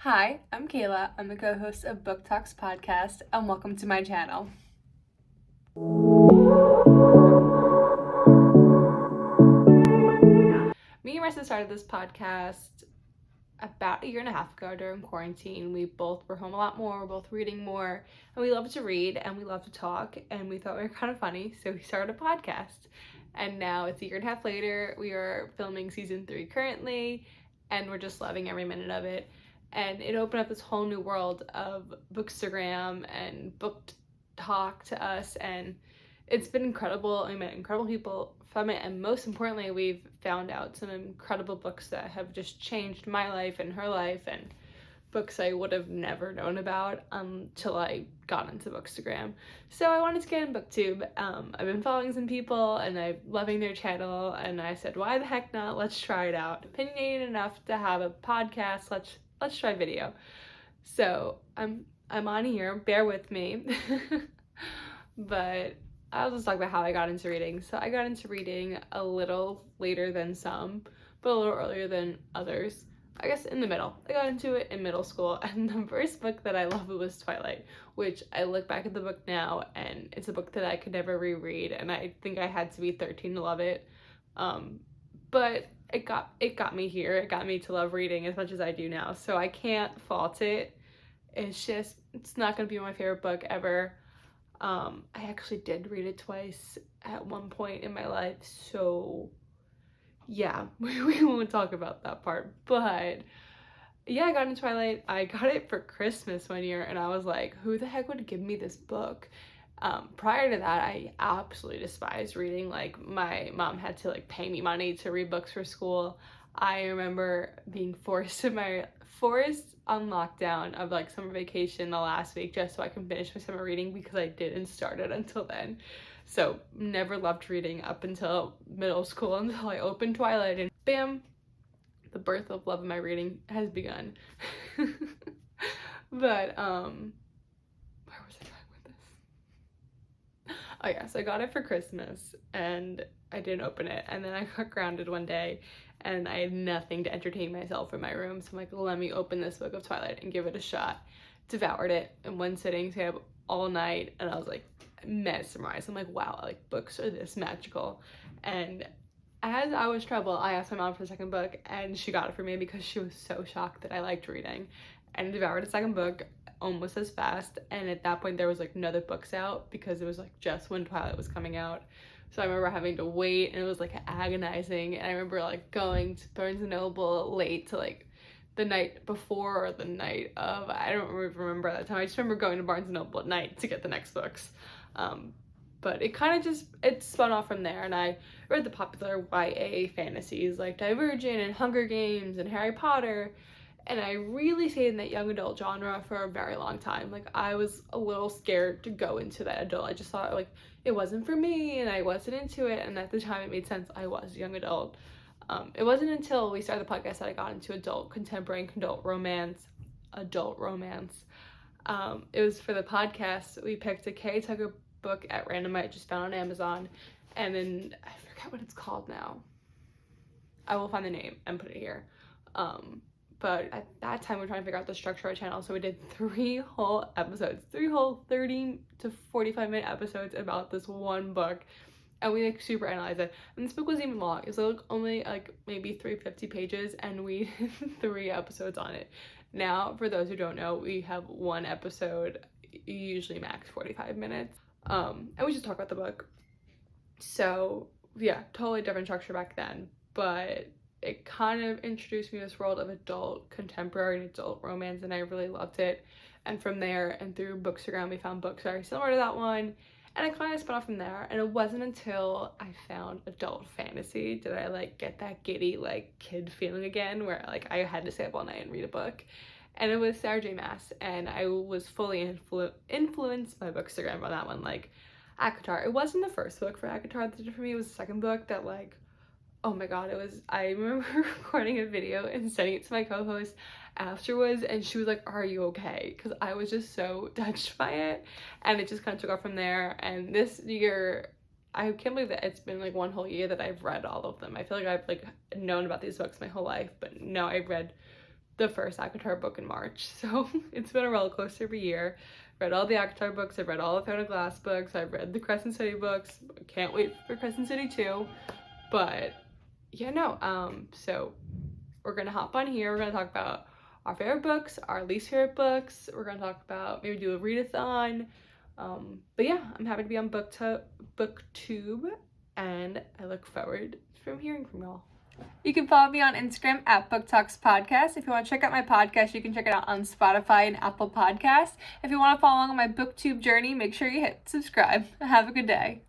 Hi, I'm Kayla. I'm the co-host of Book Talks podcast, and welcome to my channel. Me and Marissa started this podcast about a year and a half ago during quarantine. We both were home a lot more, we're both reading more, and we love to read and we love to talk, and we thought we were kind of funny, so we started a podcast. And now it's a year and a half later. We are filming season 3 currently, and we're just loving every minute of it. And it opened up this whole new world of Bookstagram and book talk to us, and it's been incredible. I met incredible people from it, and most importantly, we've found out some incredible books that have just changed my life and her life, and books I would have never known about until I got into Bookstagram. So I wanted to get in BookTube. I've been following some people and I'm loving their channel, and I said, why the heck not? Let's try it out. Opinionated enough to have a podcast. Let's try video. So I'm on here. Bear with me. But I'll just talk about how I got into reading. So I got into reading a little later than some, but a little earlier than others. I guess in the middle. I got into it in middle school, and the first book that I loved was Twilight, which I look back at the book now, and it's a book that I could never reread, and I think I had to be 13 to love it. But it got me here. It got me to love reading as much as I do now, so I can't fault it. It's not going to be my favorite book ever. I actually did read it twice at one point in my life, so yeah, we won't talk about that part. But yeah, I got into Twilight. I got it for Christmas one year, and I was like, who the heck would give me this book? Prior to that, I absolutely despised reading. Like, my mom had to like pay me money to read books for school. I remember being forced on lockdown of like summer vacation the last week just so I can finish my summer reading, because I didn't start it until then. So never loved reading up until middle school, until I opened Twilight, and bam, the birth of love of my reading has begun. But where was I going with this? Oh yeah, so I got it for Christmas and I didn't open it, and then I got grounded one day and I had nothing to entertain myself in my room, so I'm like, let me open this book of Twilight and give it a shot. Devoured it in one sitting, stayed up all night, and I was like mesmerized. I'm like, wow, like books are this magical. And as I was troubled, I asked my mom for the second book, and she got it for me because she was so shocked that I liked reading, and devoured the second book almost as fast. And at that point there was like no other books out, because it was like just when Twilight was coming out. So I remember having to wait, and it was like agonizing. And I remember like going to Thorns late to like the night before or the night of, I don't remember that time. I just remember going to Barnes & Noble at night to get the next books. But it kind of it spun off from there, and I read the popular YA fantasies like Divergent and Hunger Games and Harry Potter, and I really stayed in that young adult genre for a very long time. Like, I was a little scared to go into that adult. I just thought like it wasn't for me and I wasn't into it, and at the time it made sense. I was young adult. It wasn't until we started the podcast that I got into adult contemporary and adult romance. It was for the podcast. We picked a Kay Tucker book at random. I just found on Amazon, and then I forget what it's called now. I will find the name and put it here. But at that time we were trying to figure out the structure of our channel, so we did 3 whole 30 to 45-minute episodes about this one book, and we like super analyzed it. And this book wasn't even long. It was like only like maybe 350 pages, and we did 3 episodes on it. Now, for those who don't know, we have one episode, usually max 45 minutes, and we just talk about the book. So yeah, totally different structure back then, but it kind of introduced me to this world of adult contemporary and adult romance, and I really loved it. And from there and through Bookstagram, we found books very similar to that one, and I kind of spun off from there. And it wasn't until I found adult fantasy did I like get that giddy like kid feeling again, where like I had to stay up all night and read a book. And it was Sarah J. Maas, and I was fully influenced by Bookstagram on that one. Like ACOTAR, it wasn't the first book for ACOTAR that did it for me. It was the second book that like, oh my god, I remember recording a video and sending it to my co-host afterwards, and she was like, are you okay? Because I was just so touched by it, and it just kind of took off from there. And this year, I can't believe that it's been like one whole year that I've read all of them. I feel like I've like known about these books my whole life, but no, I've read the first ACOTAR book in March. So it's been a roller coaster of a year. Read all the ACOTAR books, I've read all the Fountain Glass books, I've read the Crescent City books. Can't wait for Crescent City 2. But yeah, no, so we're gonna hop on here, we're gonna talk about our favorite books, our least favorite books, we're gonna talk about, maybe do a readathon. But yeah, I'm happy to be on BookTube, and I look forward from hearing from y'all. You can follow me on Instagram at Book Talks Podcast. If you want to check out my podcast, you can check it out on Spotify and Apple Podcasts. If you want to follow along on my BookTube journey, make sure you hit subscribe. Have a good day.